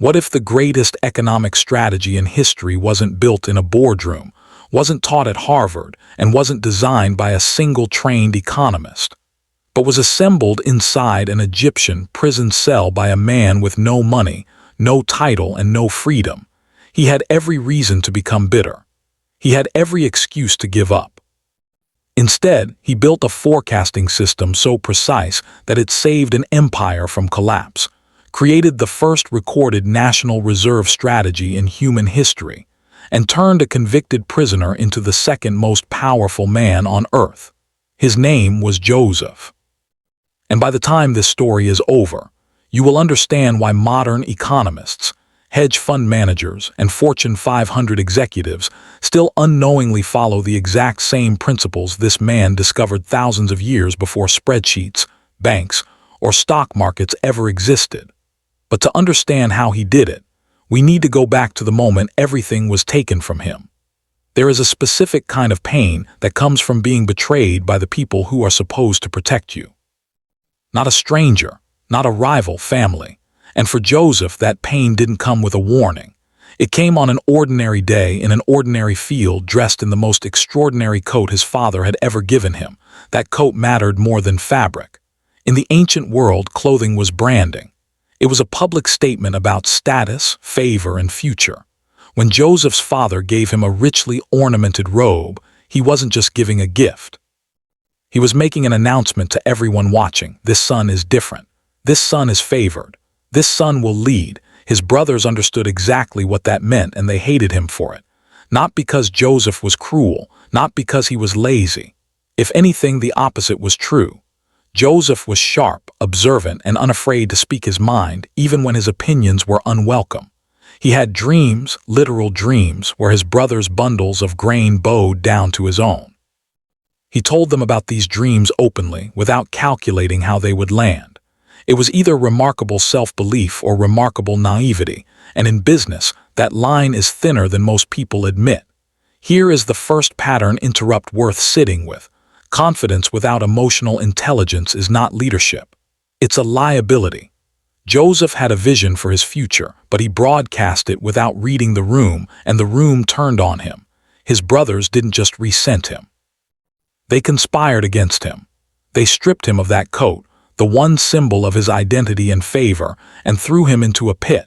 What if the greatest economic strategy in history wasn't built in a boardroom, wasn't taught at Harvard, and wasn't designed by a single trained economist, but was assembled inside an Egyptian prison cell by a man with no money, no title, and no freedom? He had every reason to become bitter. He had every excuse to give up. Instead, he built a forecasting system so precise that it saved an empire from collapse, created the first recorded national reserve strategy in human history, and turned a convicted prisoner into the second most powerful man on earth. His name was Joseph. And by the time this story is over, you will understand why modern economists, hedge fund managers, and Fortune 500 executives still unknowingly follow the exact same principles this man discovered thousands of years before spreadsheets, banks, or stock markets ever existed. But to understand how he did it, we need to go back to the moment everything was taken from him. There is a specific kind of pain that comes from being betrayed by the people who are supposed to protect you. Not a stranger, not a rival family. And for Joseph, that pain didn't come with a warning. It came on an ordinary day in an ordinary field, dressed in the most extraordinary coat his father had ever given him. That coat mattered more than fabric. In the ancient world, clothing was branding. It was a public statement about status, favor, and future. When Joseph's father gave him a richly ornamented robe, he wasn't just giving a gift. He was making an announcement to everyone watching. This son is different. This son is favored. This son will lead. His brothers understood exactly what that meant, and they hated him for it. Not because Joseph was cruel, not because he was lazy. If anything, the opposite was true. Joseph was sharp, observant, and unafraid to speak his mind, even when his opinions were unwelcome. He had dreams, literal dreams, where his brothers' bundles of grain bowed down to his own. He told them about these dreams openly, without calculating how they would land. It was either remarkable self-belief or remarkable naivety, and in business, that line is thinner than most people admit. Here is the first pattern interrupt worth sitting with. Confidence without emotional intelligence is not leadership. It's a liability. Joseph had a vision for his future, but he broadcast it without reading the room, and the room turned on him. His brothers didn't just resent him. They conspired against him. They stripped him of that coat, the one symbol of his identity and favor, and threw him into a pit.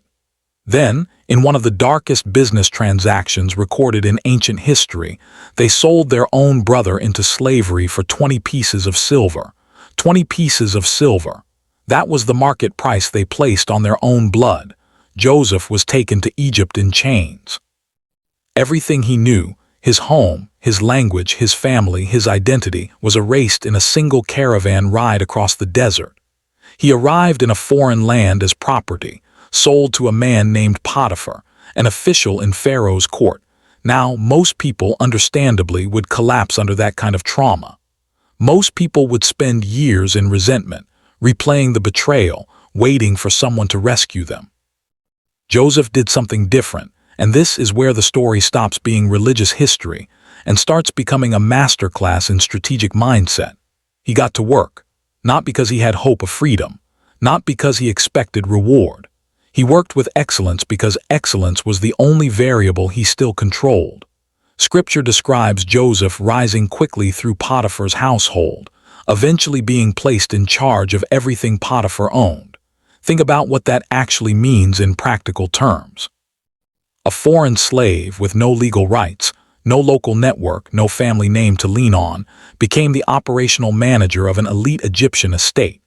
Then, in one of the darkest business transactions recorded in ancient history, they sold their own brother into slavery for 20 pieces of silver. 20 pieces of silver. That was the market price they placed on their own blood. Joseph was taken to Egypt in chains. Everything he knew, his home, his language, his family, his identity, was erased in a single caravan ride across the desert. He arrived in a foreign land as property, sold to a man named Potiphar, an official in Pharaoh's court. Now, most people, understandably, would collapse under that kind of trauma. Most people would spend years in resentment, replaying the betrayal, waiting for someone to rescue them. Joseph did something different, and this is where the story stops being religious history and starts becoming a masterclass in strategic mindset. He got to work, not because he had hope of freedom, not because he expected reward. He worked with excellence because excellence was the only variable he still controlled. Scripture describes Joseph rising quickly through Potiphar's household, eventually being placed in charge of everything Potiphar owned. Think about what that actually means in practical terms. A foreign slave with no legal rights, no local network, no family name to lean on, became the operational manager of an elite Egyptian estate.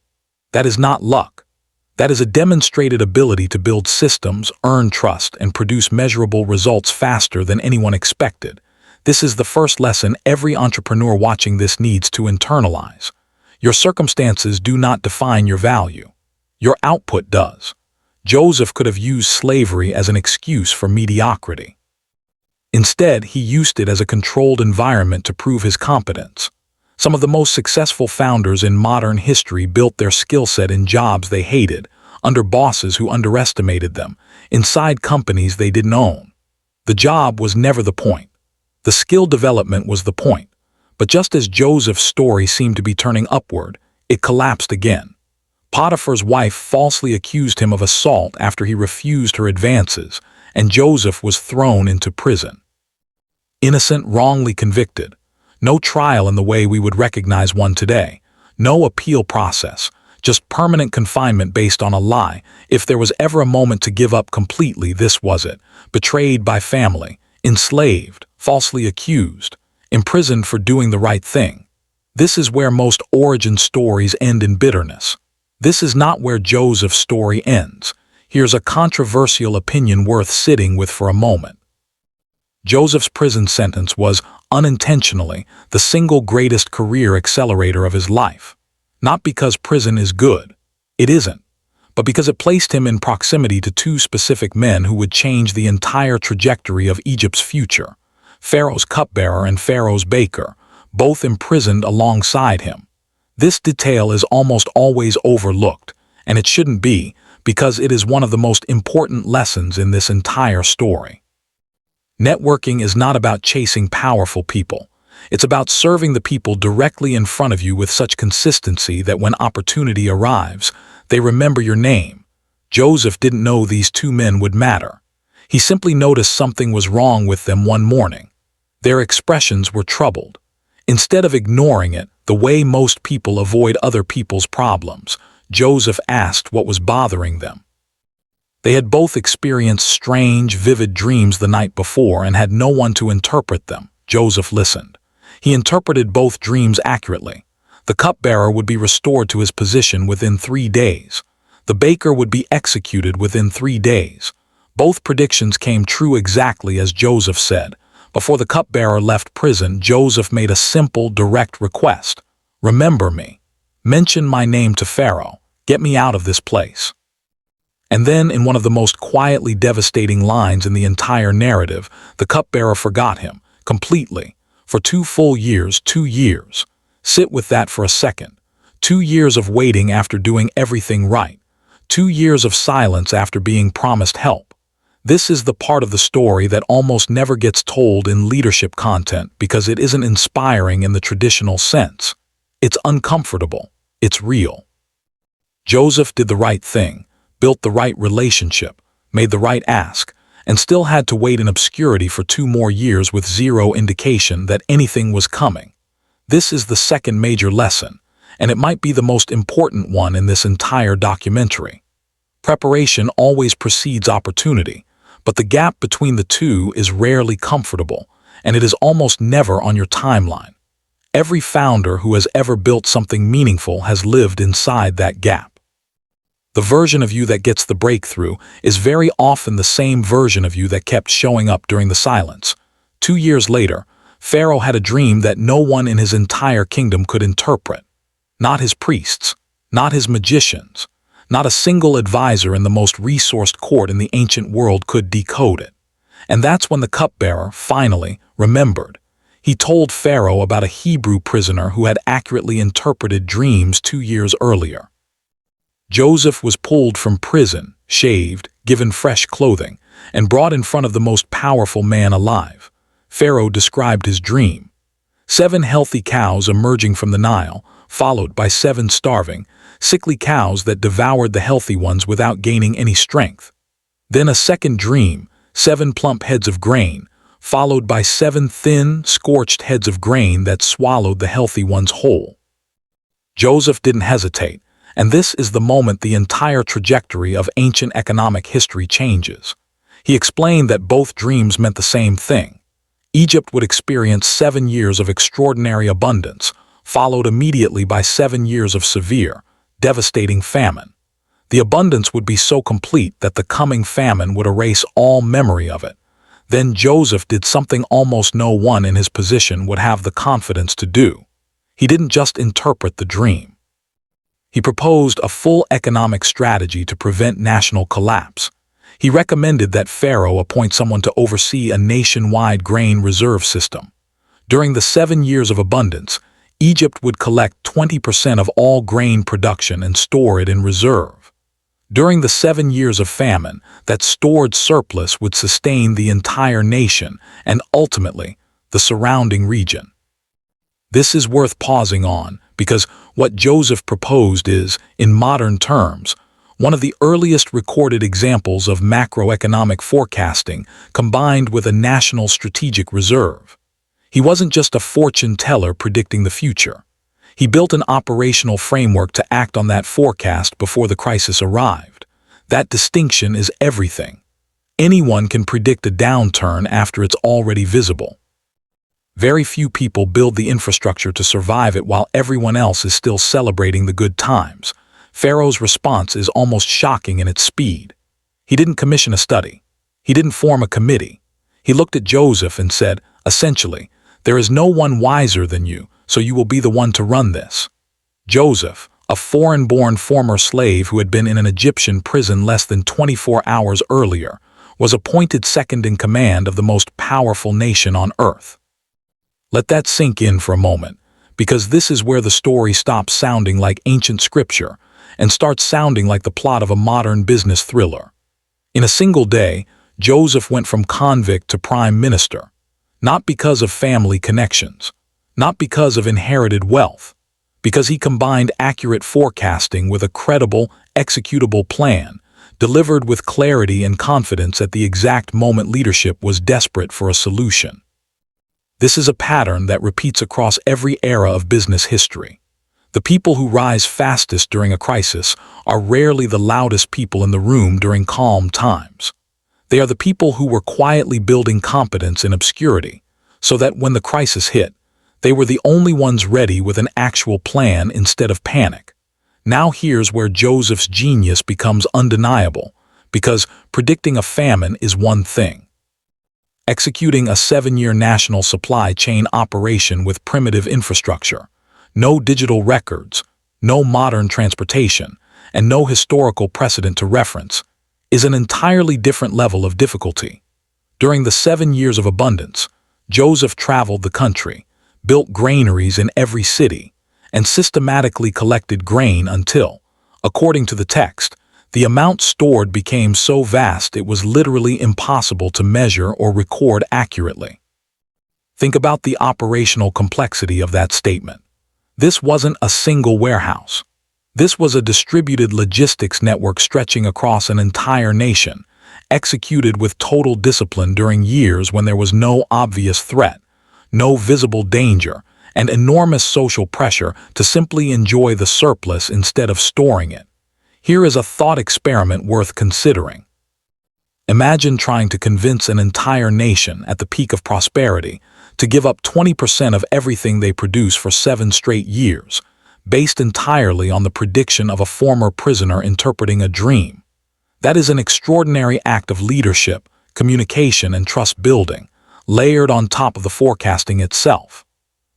That is not luck. That is a demonstrated ability to build systems, earn trust, and produce measurable results faster than anyone expected. This is the first lesson every entrepreneur watching this needs to internalize. Your circumstances do not define your value. Your output does. Joseph could have used slavery as an excuse for mediocrity. Instead, he used it as a controlled environment to prove his competence. Some of the most successful founders in modern history built their skill set in jobs they hated, under bosses who underestimated them, inside companies they didn't own. The job was never the point. The skill development was the point. But just as Joseph's story seemed to be turning upward, it collapsed again. Potiphar's wife falsely accused him of assault after he refused her advances, and Joseph was thrown into prison. Innocent, wrongly convicted. No trial in the way we would recognize one today. No appeal process. Just permanent confinement based on a lie. If there was ever a moment to give up completely, this was it. Betrayed by family, enslaved, falsely accused, imprisoned for doing the right thing. This is where most origin stories end in bitterness. This is not where Joseph's story ends. Here's a controversial opinion worth sitting with for a moment. Joseph's prison sentence was, unintentionally, the single greatest career accelerator of his life. Not because prison is good. It isn't. But because it placed him in proximity to two specific men who would change the entire trajectory of Egypt's future. Pharaoh's cupbearer and Pharaoh's baker, both imprisoned alongside him. This detail is almost always overlooked, and it shouldn't be, because it is one of the most important lessons in this entire story. Networking is not about chasing powerful people. It's about serving the people directly in front of you with such consistency that when opportunity arrives, they remember your name. Joseph didn't know these two men would matter. He simply noticed something was wrong with them one morning. Their expressions were troubled. Instead of ignoring it, the way most people avoid other people's problems, Joseph asked what was bothering them. They had both experienced strange, vivid dreams the night before and had no one to interpret them. Joseph listened. He interpreted both dreams accurately. The cupbearer would be restored to his position within 3 days. The baker would be executed within 3 days. Both predictions came true exactly as Joseph said. Before the cupbearer left prison, Joseph made a simple, direct request. Remember me. Mention my name to Pharaoh. Get me out of this place. And then, in one of the most quietly devastating lines in the entire narrative, the cupbearer forgot him, completely. For 2 full years, 2 years. Sit with that for a second. 2 years of waiting after doing everything right. 2 years of silence after being promised help. This is the part of the story that almost never gets told in leadership content because it isn't inspiring in the traditional sense. It's uncomfortable. It's real. Joseph did the right thing, built the right relationship, made the right ask, and still had to wait in obscurity for 2 more years with zero indication that anything was coming. This is the second major lesson, and it might be the most important one in this entire documentary. Preparation always precedes opportunity, but the gap between the two is rarely comfortable, and it is almost never on your timeline. Every founder who has ever built something meaningful has lived inside that gap. The version of you that gets the breakthrough is very often the same version of you that kept showing up during the silence. 2 years later, Pharaoh had a dream that no one in his entire kingdom could interpret. Not his priests, not his magicians, not a single advisor in the most resourced court in the ancient world could decode it. And that's when the cupbearer, finally, remembered. He told Pharaoh about a Hebrew prisoner who had accurately interpreted dreams 2 years earlier. Joseph was pulled from prison, shaved, given fresh clothing, and brought in front of the most powerful man alive. Pharaoh described his dream. 7 healthy cows emerging from the Nile, followed by 7 starving, sickly cows that devoured the healthy ones without gaining any strength. Then a second dream, 7 plump heads of grain, followed by 7 thin, scorched heads of grain that swallowed the healthy ones whole. Joseph didn't hesitate, and this is the moment the entire trajectory of ancient economic history changes. He explained that both dreams meant the same thing. Egypt would experience 7 years of extraordinary abundance, followed immediately by 7 years of severe, devastating famine. The abundance would be so complete that the coming famine would erase all memory of it. Then Joseph did something almost no one in his position would have the confidence to do. He didn't just interpret the dream. He proposed a full economic strategy to prevent national collapse. He recommended that Pharaoh appoint someone to oversee a nationwide grain reserve system. During the 7 years of abundance, Egypt would collect 20% of all grain production and store it in reserve. During the 7 years of famine, that stored surplus would sustain the entire nation and ultimately the surrounding region. This is worth pausing on because what Joseph proposed is, in modern terms, one of the earliest recorded examples of macroeconomic forecasting combined with a national strategic reserve. He wasn't just a fortune teller predicting the future. He built an operational framework to act on that forecast before the crisis arrived. That distinction is everything. Anyone can predict a downturn after it's already visible. Very few people build the infrastructure to survive it while everyone else is still celebrating the good times. Pharaoh's response is almost shocking in its speed. He didn't commission a study. He didn't form a committee. He looked at Joseph and said, essentially, "There is no one wiser than you, so you will be the one to run this." Joseph, a foreign-born former slave who had been in an Egyptian prison less than 24 hours earlier, was appointed second in command of the most powerful nation on earth. Let that sink in for a moment, because this is where the story stops sounding like ancient scripture and starts sounding like the plot of a modern business thriller. In a single day, Joseph went from convict to prime minister, not because of family connections, not because of inherited wealth, because he combined accurate forecasting with a credible, executable plan, delivered with clarity and confidence at the exact moment leadership was desperate for a solution. This is a pattern that repeats across every era of business history. The people who rise fastest during a crisis are rarely the loudest people in the room during calm times. They are the people who were quietly building competence in obscurity, so that when the crisis hit, they were the only ones ready with an actual plan instead of panic. Now here's where Joseph's genius becomes undeniable, because predicting a famine is one thing. Executing a 7-year national supply chain operation with primitive infrastructure, no digital records, no modern transportation, and no historical precedent to reference, is an entirely different level of difficulty. During the 7 years of abundance, Joseph traveled the country, built granaries in every city, and systematically collected grain until, according to the text, the amount stored became so vast it was literally impossible to measure or record accurately. Think about the operational complexity of that statement. This wasn't a single warehouse. This was a distributed logistics network stretching across an entire nation, executed with total discipline during years when there was no obvious threat, no visible danger, and enormous social pressure to simply enjoy the surplus instead of storing it. Here is a thought experiment worth considering. Imagine trying to convince an entire nation at the peak of prosperity to give up 20% of everything they produce for 7 straight years, based entirely on the prediction of a former prisoner interpreting a dream. That is an extraordinary act of leadership, communication, and trust building, layered on top of the forecasting itself.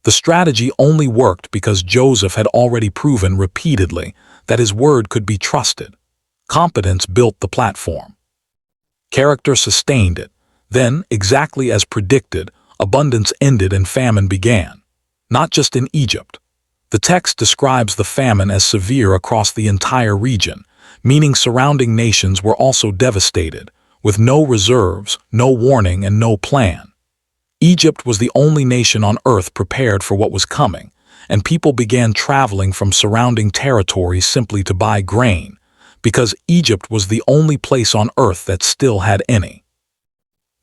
The strategy only worked because Joseph had already proven repeatedly that his word could be trusted. Competence built the platform. Character sustained it. Then, exactly as predicted, abundance ended and famine began. Not just in Egypt. The text describes the famine as severe across the entire region, meaning surrounding nations were also devastated, with no reserves, no warning, and no plan. Egypt was the only nation on earth prepared for what was coming, and people began traveling from surrounding territories simply to buy grain, because Egypt was the only place on earth that still had any.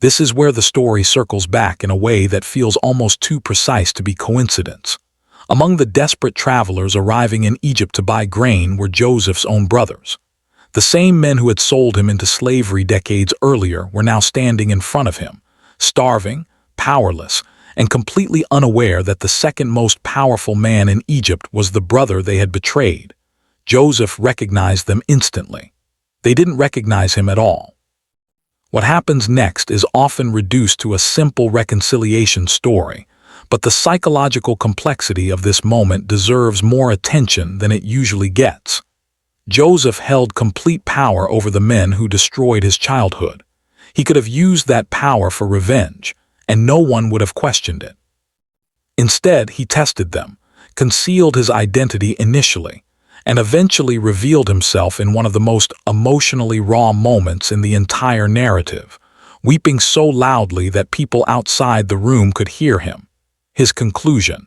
This is where the story circles back in a way that feels almost too precise to be coincidence. Among the desperate travelers arriving in Egypt to buy grain were Joseph's own brothers. The same men who had sold him into slavery decades earlier were now standing in front of him, starving, powerless, and completely unaware that the second most powerful man in Egypt was the brother they had betrayed. Joseph recognized them instantly. They didn't recognize him at all. What happens next is often reduced to a simple reconciliation story, but the psychological complexity of this moment deserves more attention than it usually gets. Joseph held complete power over the men who destroyed his childhood. He could have used that power for revenge, and no one would have questioned it. Instead, he tested them, concealed his identity initially, and eventually revealed himself in one of the most emotionally raw moments in the entire narrative, weeping so loudly that people outside the room could hear him. His conclusion.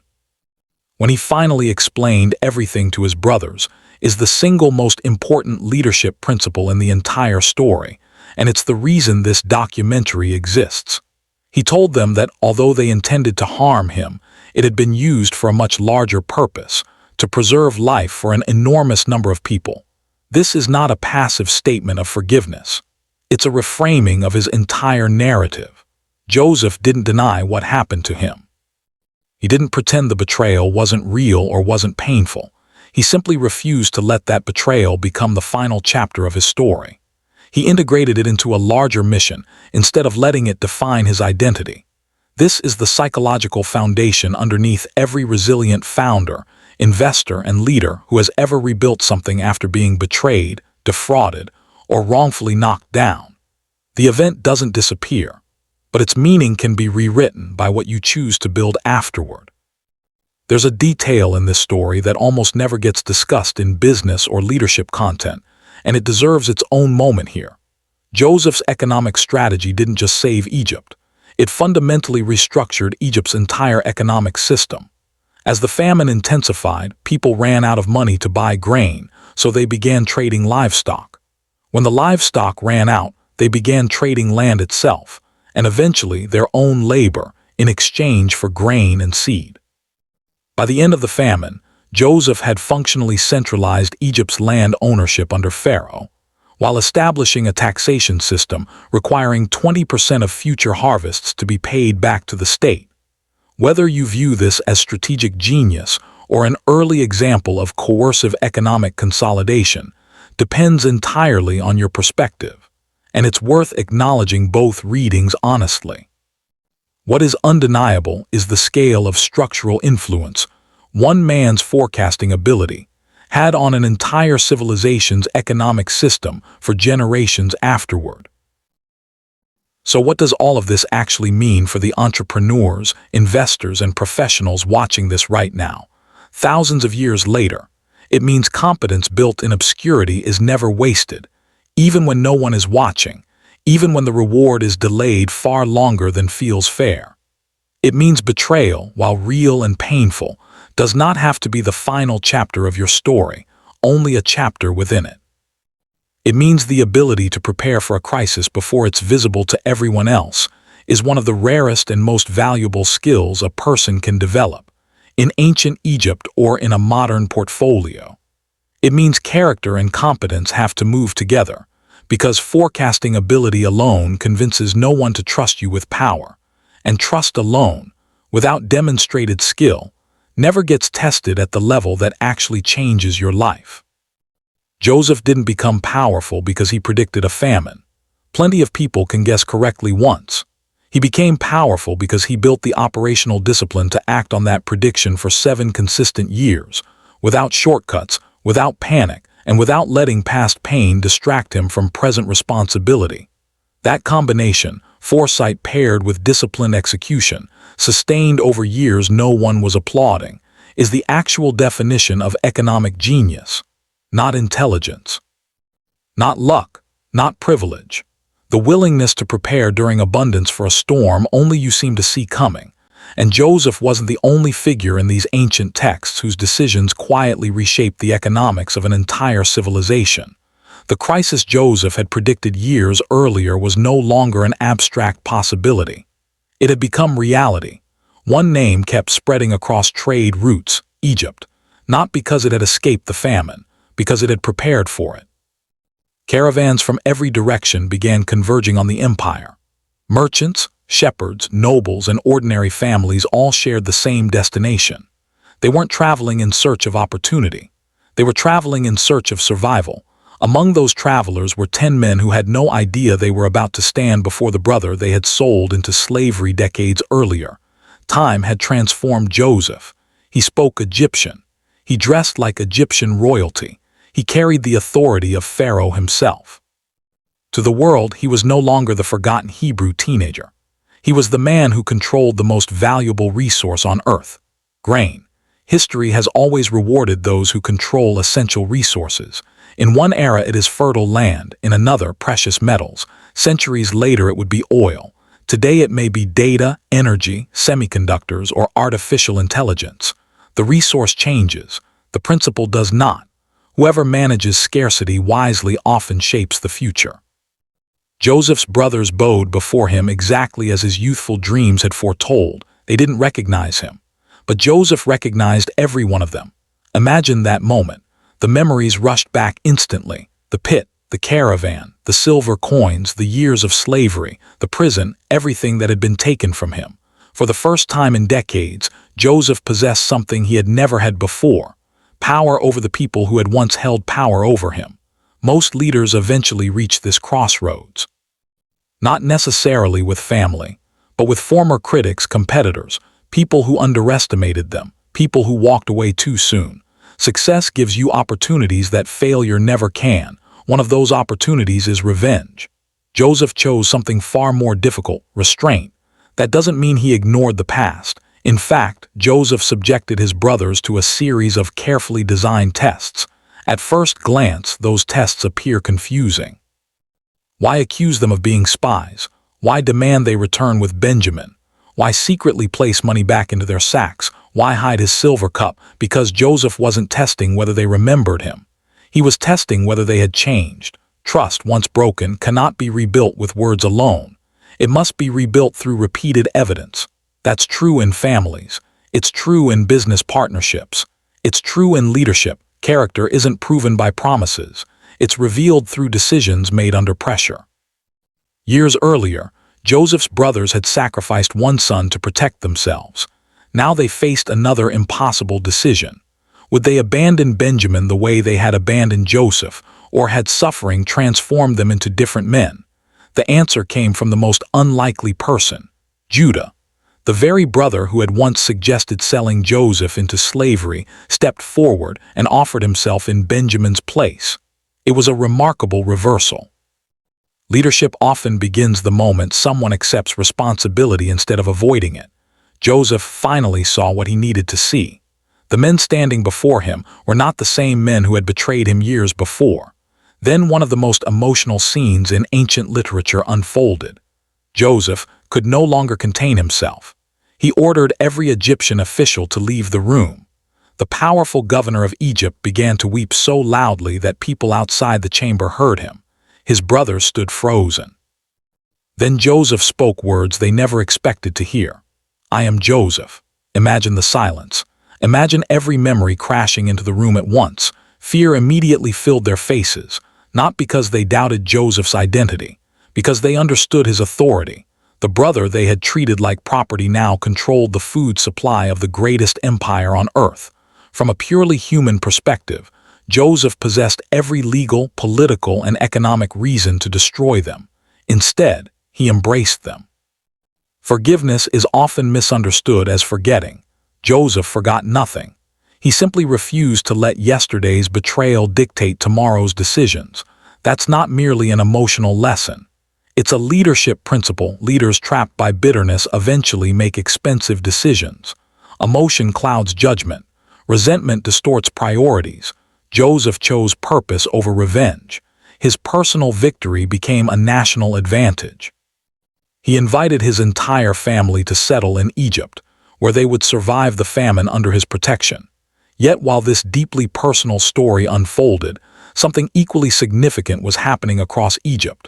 when he finally explained everything to his brothers, is the single most important leadership principle in the entire story, and it's the reason this documentary exists. He told them that although they intended to harm him, it had been used for a much larger purpose, to preserve life for an enormous number of people. This is not a passive statement of forgiveness. It's a reframing of his entire narrative. Joseph didn't deny what happened to him. He didn't pretend the betrayal wasn't real or wasn't painful. He simply refused to let that betrayal become the final chapter of his story. He integrated it into a larger mission instead of letting it define his identity. This is the psychological foundation underneath every resilient founder, investor, and leader who has ever rebuilt something after being betrayed, defrauded, or wrongfully knocked down. The event doesn't disappear, but its meaning can be rewritten by what you choose to build afterward. There's a detail in this story that almost never gets discussed in business or leadership content, and it deserves its own moment here. Joseph's economic strategy didn't just save Egypt. It fundamentally restructured Egypt's entire economic system. As the famine intensified, people ran out of money to buy grain, so they began trading livestock. When the livestock ran out, they began trading land itself, and eventually their own labor, in exchange for grain and seed. By the end of the famine, Joseph had functionally centralized Egypt's land ownership under Pharaoh, while establishing a taxation system requiring 20% of future harvests to be paid back to the state. Whether you view this as strategic genius or an early example of coercive economic consolidation depends entirely on your perspective, and it's worth acknowledging both readings honestly. What is undeniable is the scale of structural influence one man's forecasting ability had on an entire civilization's economic system for generations afterward. So what does all of this actually mean for the entrepreneurs, investors, and professionals watching this right now? Thousands of years later, it means competence built in obscurity is never wasted, even when no one is watching, even when the reward is delayed far longer than feels fair. It means betrayal, while real and painful, does not have to be the final chapter of your story, only a chapter within it. It means the ability to prepare for a crisis before it's visible to everyone else is one of the rarest and most valuable skills a person can develop, in ancient Egypt or in a modern portfolio. It means character and competence have to move together, because forecasting ability alone convinces no one to trust you with power, and trust alone, without demonstrated skill, never gets tested at the level that actually changes your life. Joseph didn't become powerful because he predicted a famine. Plenty of people can guess correctly once. He became powerful because he built the operational discipline to act on that prediction for 7 consistent years, without shortcuts, without panic, and without letting past pain distract him from present responsibility. That combination, foresight paired with disciplined execution, sustained over years no one was applauding, is the actual definition of economic genius, not intelligence. Not luck, not privilege. The willingness to prepare during abundance for a storm only you seem to see coming. And Joseph wasn't the only figure in these ancient texts whose decisions quietly reshaped the economics of an entire civilization. The crisis Joseph had predicted years earlier was no longer an abstract possibility. It had become reality. One name kept spreading across trade routes, Egypt, not because it had escaped the famine, because it had prepared for it. Caravans from every direction began converging on the empire. Merchants, shepherds, nobles, and ordinary families all shared the same destination. They weren't traveling in search of opportunity. They were traveling in search of survival. Among those travelers were 10 men who had no idea they were about to stand before the brother they had sold into slavery decades earlier. Time had transformed Joseph. He spoke Egyptian. He dressed like Egyptian royalty. He carried the authority of Pharaoh himself. To the world, he was no longer the forgotten Hebrew teenager. He was the man who controlled the most valuable resource on earth, grain. History has always rewarded those who control essential resources. In one era it is fertile land, in another precious metals. Centuries later it would be oil. Today it may be data, energy, semiconductors, or artificial intelligence. The resource changes. The principle does not. Whoever manages scarcity wisely often shapes the future. Joseph's brothers bowed before him exactly as his youthful dreams had foretold. They didn't recognize him. But Joseph recognized every one of them. Imagine that moment. The memories rushed back instantly. The pit, the caravan, the silver coins, the years of slavery, the prison, everything that had been taken from him. For the first time in decades, Joseph possessed something he had never had before: power over the people who had once held power over him. Most leaders eventually reach this crossroads. Not necessarily with family, but with former critics, competitors, people who underestimated them, people who walked away too soon. Success gives you opportunities that failure never can. One of those opportunities is revenge. Joseph chose something far more difficult: restraint. That doesn't mean he ignored the past. In fact, Joseph subjected his brothers to a series of carefully designed tests. At first glance, those tests appear confusing. Why accuse them of being spies? Why demand they return with Benjamin? Why secretly place money back into their sacks? Why hide his silver cup? Because Joseph wasn't testing whether they remembered him. He was testing whether they had changed. Trust, once broken, cannot be rebuilt with words alone. It must be rebuilt through repeated evidence. That's true in families. It's true in business partnerships. It's true in leadership. Character isn't proven by promises. It's revealed through decisions made under pressure. Years earlier, Joseph's brothers had sacrificed one son to protect themselves. Now they faced another impossible decision. Would they abandon Benjamin the way they had abandoned Joseph, or had suffering transformed them into different men? The answer came from the most unlikely person: Judah. The very brother who had once suggested selling Joseph into slavery stepped forward and offered himself in Benjamin's place. It was a remarkable reversal. Leadership often begins the moment someone accepts responsibility instead of avoiding it. Joseph finally saw what he needed to see. The men standing before him were not the same men who had betrayed him years before. Then one of the most emotional scenes in ancient literature unfolded. Joseph could no longer contain himself. He ordered every Egyptian official to leave the room. The powerful governor of Egypt began to weep so loudly that people outside the chamber heard him. His brothers stood frozen. Then Joseph spoke words they never expected to hear. "I am Joseph." Imagine the silence. Imagine every memory crashing into the room at once. Fear immediately filled their faces, not because they doubted Joseph's identity, because they understood his authority. The brother they had treated like property now controlled the food supply of the greatest empire on earth. From a purely human perspective, Joseph possessed every legal, political, and economic reason to destroy them. Instead, he embraced them. Forgiveness is often misunderstood as forgetting. Joseph forgot nothing. He simply refused to let yesterday's betrayal dictate tomorrow's decisions. That's not merely an emotional lesson. It's a leadership principle. Leaders trapped by bitterness eventually make expensive decisions. Emotion clouds judgment. Resentment distorts priorities. Joseph chose purpose over revenge. His personal victory became a national advantage. He invited his entire family to settle in Egypt, where they would survive the famine under his protection. Yet while this deeply personal story unfolded, something equally significant was happening across Egypt.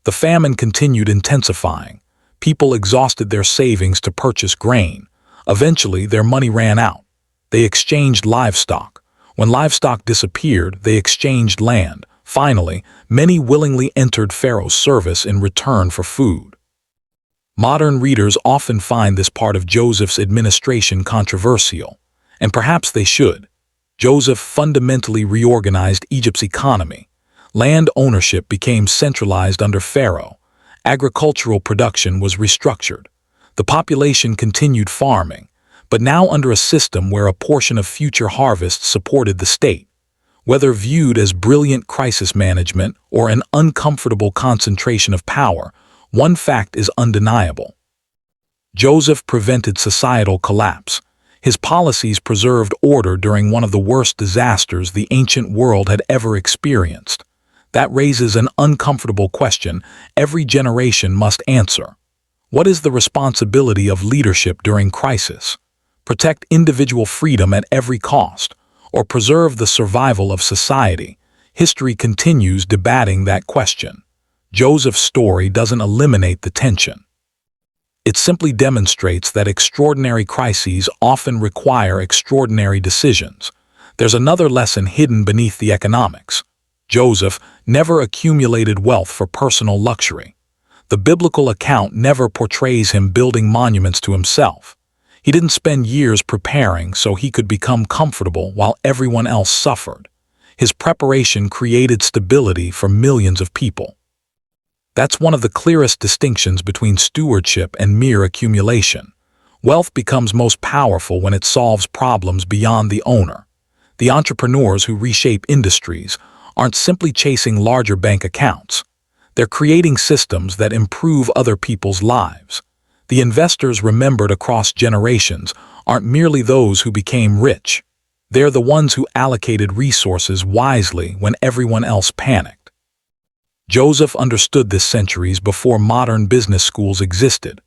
The famine continued intensifying. People exhausted their savings to purchase grain. Eventually, their money ran out. They exchanged livestock. When livestock disappeared, they exchanged land. Finally, many willingly entered Pharaoh's service in return for food. Modern readers often find this part of Joseph's administration controversial, and perhaps they should. Joseph fundamentally reorganized Egypt's economy. Land ownership became centralized under Pharaoh. Agricultural production was restructured. The population continued farming, but now under a system where a portion of future harvests supported the state. Whether viewed as brilliant crisis management or an uncomfortable concentration of power, one fact is undeniable. Joseph prevented societal collapse. His policies preserved order during one of the worst disasters the ancient world had ever experienced. That raises an uncomfortable question every generation must answer. What is the responsibility of leadership during crisis? protect individual freedom at every cost, or preserve the survival of society, history continues debating that question. Joseph's story doesn't eliminate the tension. It simply demonstrates that extraordinary crises often require extraordinary decisions. There's another lesson hidden beneath the economics. Joseph never accumulated wealth for personal luxury. The biblical account never portrays him building monuments to himself. He didn't spend years preparing so he could become comfortable while everyone else suffered. His preparation created stability for millions of people. That's one of the clearest distinctions between stewardship and mere accumulation. Wealth becomes most powerful when it solves problems beyond the owner. The entrepreneurs who reshape industries aren't simply chasing larger bank accounts. They're creating systems that improve other people's lives. The investors remembered across generations aren't merely those who became rich. They're the ones who allocated resources wisely when everyone else panicked. Joseph understood this centuries before modern business schools existed.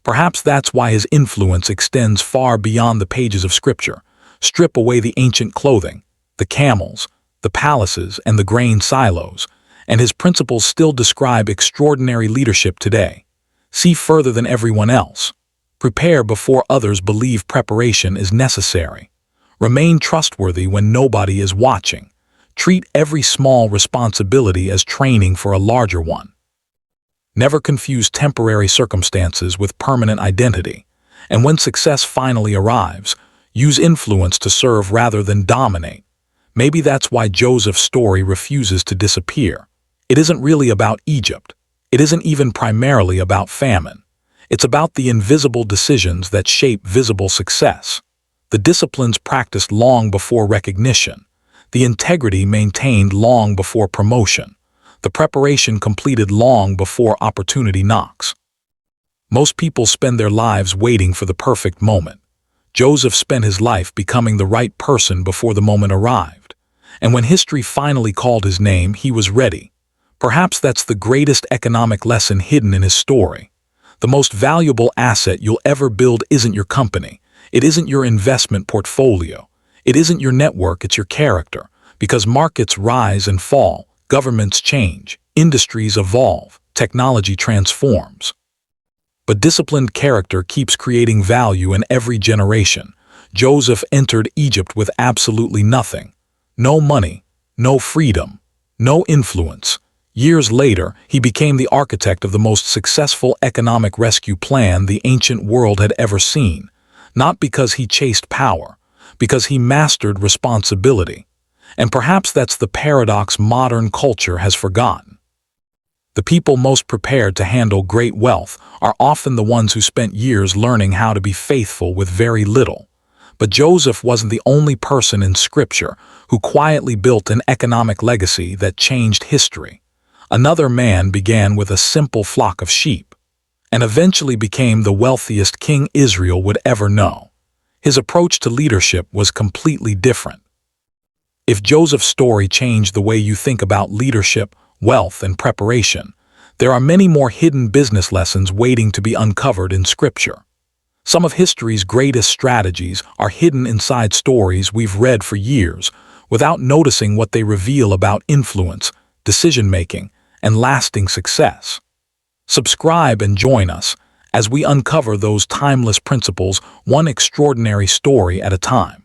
Perhaps that's why his influence extends far beyond the pages of Scripture. Strip away the ancient clothing, the camels, the palaces, and the grain silos, and his principles still describe extraordinary leadership today. See further than everyone else. Prepare before others believe preparation is necessary. Remain trustworthy when nobody is watching. Treat every small responsibility as training for a larger one. Never confuse temporary circumstances with permanent identity. And when success finally arrives, use influence to serve rather than dominate. Maybe that's why Joseph's story refuses to disappear. It isn't really about Egypt. It isn't even primarily about famine. It's about the invisible decisions that shape visible success. The disciplines practiced long before recognition. The integrity maintained long before promotion. The preparation completed long before opportunity knocks. Most people spend their lives waiting for the perfect moment. Joseph spent his life becoming the right person before the moment arrived. And when history finally called his name, he was ready. Perhaps that's the greatest economic lesson hidden in his story. The most valuable asset you'll ever build isn't your company. It isn't your investment portfolio. It isn't your network, it's your character. Because markets rise and fall, governments change, industries evolve, technology transforms. But disciplined character keeps creating value in every generation. Joseph entered Egypt with absolutely nothing. No money, no freedom, no influence. Years later, he became the architect of the most successful economic rescue plan the ancient world had ever seen. Not because he chased power, because he mastered responsibility. And perhaps that's the paradox modern culture has forgotten. The people most prepared to handle great wealth are often the ones who spent years learning how to be faithful with very little. But Joseph wasn't the only person in Scripture who quietly built an economic legacy that changed history. Another man began with a simple flock of sheep, and eventually became the wealthiest king Israel would ever know. His approach to leadership was completely different. If Joseph's story changed the way you think about leadership, wealth, and preparation, there are many more hidden business lessons waiting to be uncovered in Scripture. Some of history's greatest strategies are hidden inside stories we've read for years without noticing what they reveal about influence, decision-making, and lasting success. Subscribe and join us as we uncover those timeless principles, one extraordinary story at a time.